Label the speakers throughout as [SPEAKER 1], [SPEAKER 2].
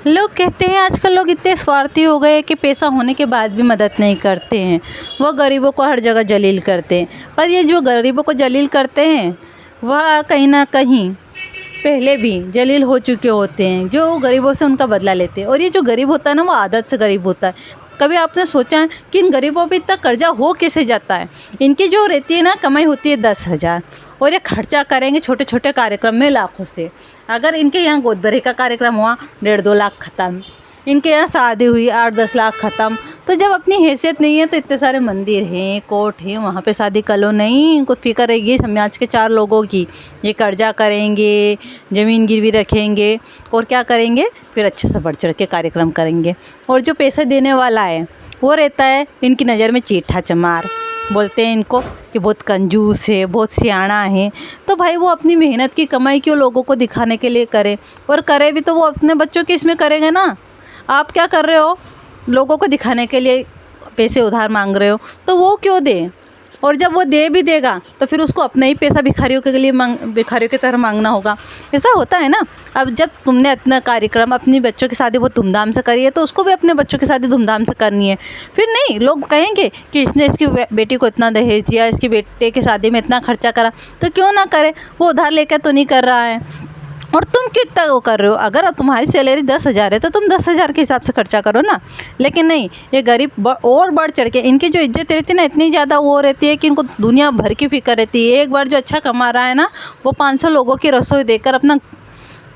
[SPEAKER 1] लोग कहते हैं आजकल लोग इतने स्वार्थी हो गए कि पैसा होने के बाद भी मदद नहीं करते हैं। वो गरीबों को हर जगह जलील करते हैं। पर ये जो गरीबों को जलील करते हैं वह कहीं ना कहीं पहले भी जलील हो चुके होते हैं, जो गरीबों से उनका बदला लेते हैं। और ये जो गरीब होता है ना, वो आदत से गरीब होता है। कभी आपने सोचा है कि इन गरीबों पे इतना कर्जा हो कैसे जाता है? इनकी जो रहती है ना कमाई होती है 10,000 और ये खर्चा करेंगे छोटे छोटे कार्यक्रम में लाखों से। अगर इनके यहाँ गोद भराई का कार्यक्रम हुआ 1.5-2 लाख ख़त्म, इनके यहाँ शादी हुई 8-10 लाख ख़त्म। तो जब अपनी हैसियत नहीं है तो इतने सारे मंदिर हैं, कोर्ट हैं, वहाँ पे शादी कर लो। नहीं, इनको फिक्र है ये समाज के 4 लोगों की। ये कर्जा करेंगे, ज़मीन गिरवी रखेंगे और क्या करेंगे, फिर अच्छे से बढ़ चढ़ के कार्यक्रम करेंगे। और जो पैसे देने वाला है वो रहता है इनकी नज़र में चीठा चमार। बोलते हैं इनको कि बहुत कंजूस है, बहुत सियाना है। तो भाई वो अपनी मेहनत की कमाई क्यों लोगों को दिखाने के लिए करे? और करे भी तो वो अपने बच्चों के इसमें करेंगे ना। आप क्या कर रहे हो, लोगों को दिखाने के लिए पैसे उधार मांग रहे हो, तो वो क्यों दे? और जब वो दे भी देगा तो फिर उसको अपना ही पैसा भिखारियों के लिए भिखारियों की तरह मांगना होगा। ऐसा होता है ना। अब जब तुमने इतना कार्यक्रम अपनी बच्चों की शादी बहुत धूमधाम से करी है तो उसको भी अपने बच्चों की शादी धूमधाम से करनी है। फिर नहीं, लोग कहेंगे कि इसने इसकी बेटी को इतना दहेज दिया, इसकी बेटे की शादी में इतना खर्चा करा, तो क्यों ना करे? वो उधार लेकर तो नहीं कर रहा है। और तुम कितना वो कर रहे हो? अगर तुम्हारी सैलरी 10,000 है तो तुम 10,000 के हिसाब से खर्चा करो ना। लेकिन नहीं, ये गरीब और बढ़ चढ़ के, इनकी जो इज्जत रहती है ना इतनी ज़्यादा वो रहती है कि इनको दुनिया भर की फिक्र रहती है। एक बार जो अच्छा कमा रहा है ना, वो 500 लोगों की रसोई देकर अपना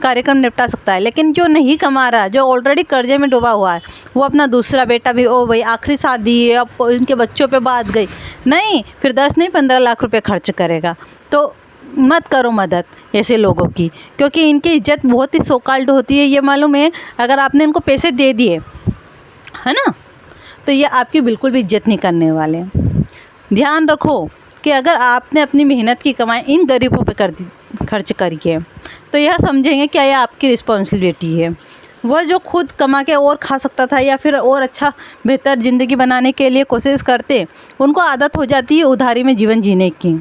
[SPEAKER 1] कार्यक्रम निपटा सकता है। लेकिन जो नहीं कमा रहा, जो ऑलरेडी कर्जे में डूबा हुआ है, वो अपना दूसरा बेटा भी, ओ भाई आखिरी शादी है, अब इनके बच्चों पे बात गई, नहीं फिर 10 नहीं 15 लाख रुपए खर्च करेगा। तो मत करो मदद ऐसे लोगों की, क्योंकि इनकी इज्जत बहुत ही सोकाल्ड होती है, ये मालूम है। अगर आपने इनको पैसे दे दिए है ना, तो ये आपकी बिल्कुल भी इज्जत नहीं करने वाले। ध्यान रखो कि अगर आपने अपनी मेहनत की कमाई इन गरीबों पे खर्च करी है तो यह समझेंगे क्या यह आपकी रिस्पॉन्सिबिलिटी है। वह जो खुद कमा के और खा सकता था या फिर और अच्छा बेहतर ज़िंदगी बनाने के लिए कोशिश करते, उनको आदत हो जाती है उधारी में जीवन जीने की,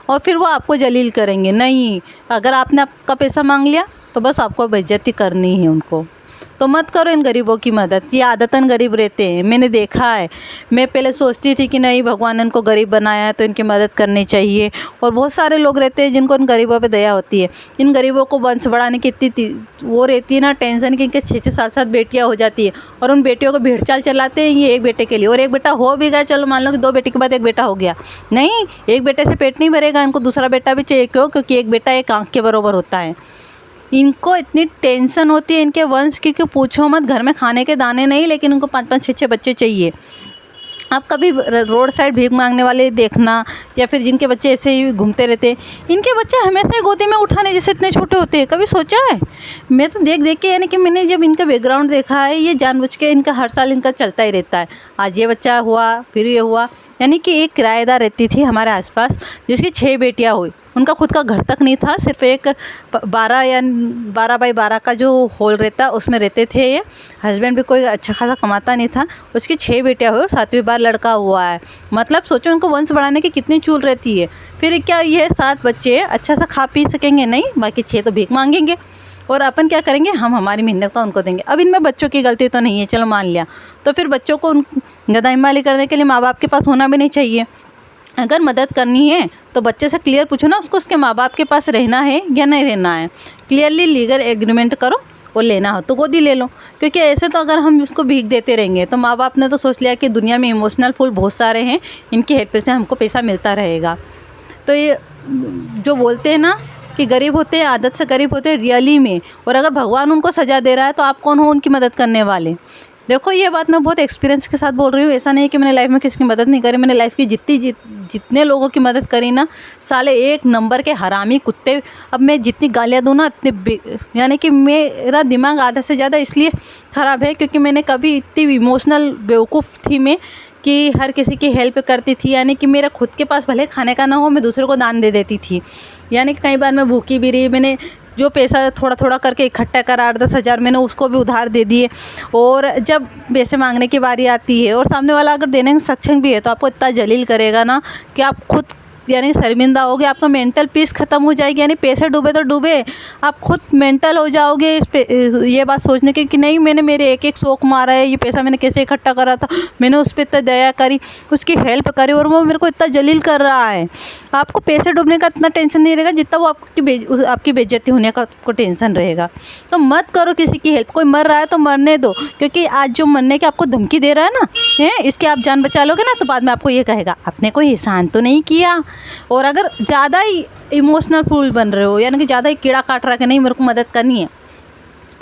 [SPEAKER 1] और फिर वो आपको जलील करेंगे। नहीं, अगर आपने आपका पैसा मांग लिया तो बस आपको बेइज्जती करनी है उनको। तो मत करो इन गरीबों की मदद। ये आदतन गरीब रहते हैं, मैंने देखा है। मैं पहले सोचती थी कि नहीं, भगवान ने इनको गरीब बनाया है तो इनकी मदद करनी चाहिए। और बहुत सारे लोग रहते हैं जिनको इन गरीबों पे दया होती है। इन गरीबों को वंश बढ़ाने की इतनी वो रहती है ना टेंशन कि इनके 6-6 7-7 बेटियाँ हो जाती है, और उन बेटियों को भेड़चाल चलाते हैं ये एक बेटे के लिए। और एक बेटा हो भी गया, चलो मान लो कि 2 बेटे के बाद एक बेटा हो गया, नहीं, एक बेटे से पेट नहीं भरेगा, इनको दूसरा बेटा भी चाहिए। क्यों? क्योंकि एक बेटा एक आँख के बराबर होता है। इनको इतनी टेंशन होती है इनके वंश की कि पूछो मत। घर में खाने के दाने नहीं, लेकिन उनको 5-5 6-6 बच्चे चाहिए। आप कभी रोड साइड भीख मांगने वाले देखना, या फिर जिनके बच्चे ऐसे ही घूमते रहते हैं, इनके बच्चे हमेशा गोदी में उठाने जैसे इतने छोटे होते हैं। कभी सोचा है? मैं तो देख देख के, यानी कि मैंने जब इनका बैकग्राउंड देखा है, ये जानबूझ के इनका हर साल इनका चलता ही रहता है। आज ये बच्चा हुआ, फिर ये हुआ। यानी कि एक किराएदार रहती थी हमारे आसपास जिसकी 6 बेटियाँ हुई। उनका खुद का घर तक नहीं था, सिर्फ एक 12 बाई 12 का जो हॉल रहता उसमें रहते थे ये। हस्बैंड भी कोई अच्छा खासा कमाता नहीं था। उसकी 6 बेटियाँ हुई, 7वीं बार लड़का हुआ है। मतलब सोचो उनको वंश बढ़ाने की कितनी चूल रहती है। फिर क्या ये 7 बच्चे अच्छा सा खा पी सकेंगे? नहीं, बाकी 6 तो भीख मांगेंगे। और अपन क्या करेंगे? हम हमारी मेहनत का उनको देंगे। अब इनमें बच्चों की गलती तो नहीं है, चलो मान लिया। तो फिर बच्चों को गदाइमाली करने के लिए माँ बाप के पास होना भी नहीं चाहिए। अगर मदद करनी है तो बच्चे से क्लियर पूछो ना, उसको उसके माँ बाप के पास रहना है या नहीं रहना है। क्लियरली लीगल एग्रीमेंट करो, और लेना हो तो गोदी ले लो। क्योंकि ऐसे तो अगर हम उसको भीख देते रहेंगे तो माँ बाप ने तो सोच लिया कि दुनिया में इमोशनल फूल बहुत सारे हैं, इनकी हेल्प से हमको पैसा मिलता रहेगा। तो ये जो बोलते हैं ना कि गरीब होते हैं, आदत से गरीब होते हैं रियली में। और अगर भगवान उनको सजा दे रहा है तो आप कौन हो उनकी मदद करने वाले? देखो, ये बात मैं बहुत एक्सपीरियंस के साथ बोल रही हूँ। ऐसा नहीं है कि मैंने लाइफ में किसी की मदद नहीं करी। मैंने लाइफ की जितने लोगों की मदद करी ना, साले एक नंबर के हरामी कुत्ते। अब मैं जितनी गालियाँ दूँ ना इतने, यानी कि मेरा दिमाग आधा से ज़्यादा इसलिए ख़राब है क्योंकि मैंने कभी इतनी इमोशनल बेवकूफ़ थी मैं कि हर किसी की हेल्प करती थी। यानी कि मेरा खुद के पास भले खाने का ना हो, मैं दूसरों को दान दे देती थी। यानी कि कई बार मैं भूखी भी रही। मैंने जो पैसा थोड़ा थोड़ा करके इकट्ठा करा 8-10 हज़ार, मैंने उसको भी उधार दे दिए। और जब पैसे मांगने की बारी आती है और सामने वाला अगर देने में सक्षम भी है तो आपको इतना जलील करेगा ना कि आप खुद यानी शर्मिंदा होगे, आपका मेंटल पीस ख़त्म हो जाएगी। यानी पैसे डूबे तो डूबे, आप खुद मेंटल हो जाओगे ये बात सोचने की कि नहीं मैंने मेरे एक एक शौक मारा है, ये पैसा मैंने कैसे इकट्ठा करा था, मैंने उस पर इतना दया करी, उसकी हेल्प करी और वो मेरे को इतना जलील कर रहा है। आपको पैसे डूबने का इतना टेंशन नहीं रहेगा जितना वो आपकी बेइज्जती होने का आपको टेंशन रहेगा। तो मत करो किसी की हेल्प। कोई मर रहा है तो मरने दो, क्योंकि आज जो मरने की आपको धमकी दे रहा है ना, इसके आप जान बचा लोगे ना, तो बाद में आपको ये कहेगा आपने कोई एहसान तो नहीं किया। और अगर ज़्यादा ही इमोशनल फूल बन रहे हो, यानी कि ज़्यादा ही कीड़ा काट रहा है कि नहीं मेरे को मदद करनी है,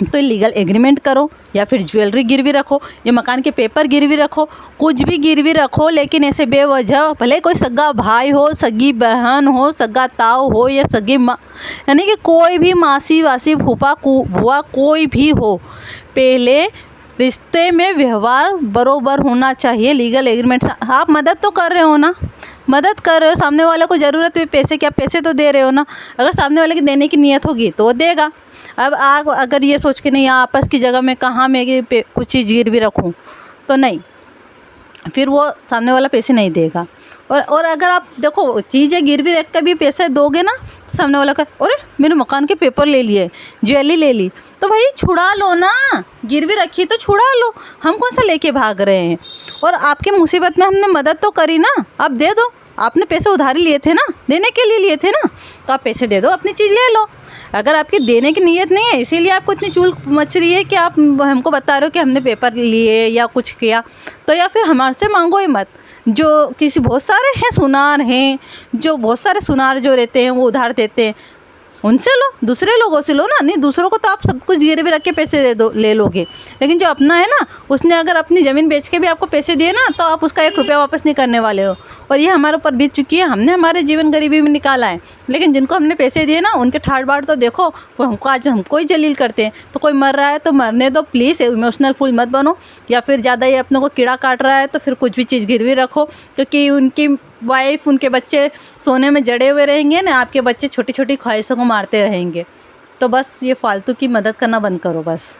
[SPEAKER 1] तो लीगल एग्रीमेंट करो, या फिर ज्वेलरी गिरवी रखो, या मकान के पेपर गिरवी रखो, कुछ भी गिरवी रखो। लेकिन ऐसे बेवजह, भले कोई सगा भाई हो, सगी बहन हो, सगा ताऊ हो, या सगी माँ, यानी कि कोई भी मासी वासी फूफा बुआ कोई भी हो, पहले रिश्ते में व्यवहार बरोबर होना चाहिए। लीगल एग्रीमेंट, आप मदद तो कर रहे हो ना, मदद कर रहे हो, सामने वाले को ज़रूरत है पैसे की, आप पैसे तो दे रहे हो ना। अगर सामने वाले की देने की नीयत होगी तो वो देगा। अब आप अगर ये सोच के नहीं आपस की जगह में कहाँ मैं कुछ चीज़ गिरवी रखूँ, तो नहीं, फिर वो सामने वाला पैसे नहीं देगा। और अगर आप देखो चीज़ें गिरवी रख कर भी पैसे दोगे ना, तो सामने वाला कहे अरे मेरे मकान के पेपर ले लिए, ज्वेलरी ले ली, तो भाई छुड़ा लो ना, गिरवी रखी तो छुड़ा लो, हम कौन सा लेके भाग रहे हैं। और आपकी मुसीबत में हमने मदद तो करी ना, आप दे दो। आपने पैसे उधारी लिए थे ना, देने के लिए लिए थे ना, तो आप पैसे दे दो, अपनी चीज़ ले लो। अगर आपकी देने की नीयत नहीं है, इसीलिए आपको इतनी चूल मच रही है कि आप हमको बता रहे हो कि हमने पेपर लिए या कुछ किया, तो या फिर हमारे से मांगो ही मत। जो किसी बहुत सारे हैं सुनार हैं, जो बहुत सारे सुनार जो रहते हैं वो उधार देते हैं, उनसे लो, दूसरे लोगों से लो ना। नहीं, दूसरों को तो आप सब कुछ गिरवी रख के पैसे ले लोगे, लेकिन जो अपना है ना, उसने अगर अपनी ज़मीन बेच के भी आपको पैसे दिए ना, तो आप उसका 1 रुपया वापस नहीं करने वाले हो। और ये हमारे ऊपर बीत चुकी है, हमने हमारे जीवन गरीबी में निकाला है, लेकिन जिनको हमने पैसे दिए ना, उनके ठाट बाट तो देखो, वो हमको ही जलील करते हैं। तो कोई मर रहा है तो मरने दो, प्लीज़ इमोशनल फूल मत बनो। या फिर ज़्यादा ही अपने को कीड़ा काट रहा है तो फिर कुछ भी चीज़ गिरवी रखो, क्योंकि उनकी वाइफ, उनके बच्चे सोने में जड़े हुए रहेंगे ना, आपके बच्चे छोटी छोटी ख्वाहिशों को मारते रहेंगे। तो बस ये फालतू की मदद करना बंद करो बस।